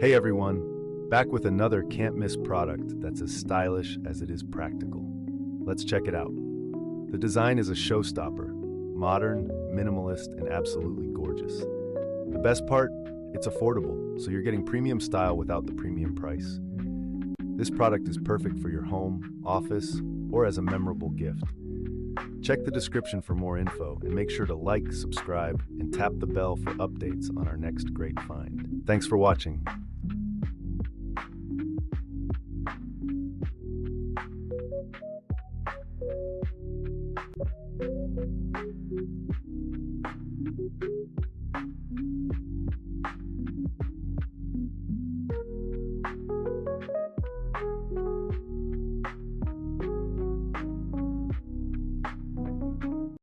Hey everyone, back with another can't-miss product that's as stylish as it is practical. Let's check it out. The design is a showstopper, modern, minimalist, and absolutely gorgeous. The best part? It's affordable, so you're getting premium style without the premium price. This product is perfect for your home, office, or as a memorable gift. Check the description for more info and make sure to like, subscribe, and tap the bell for updates on our next great find. Thanks for watching.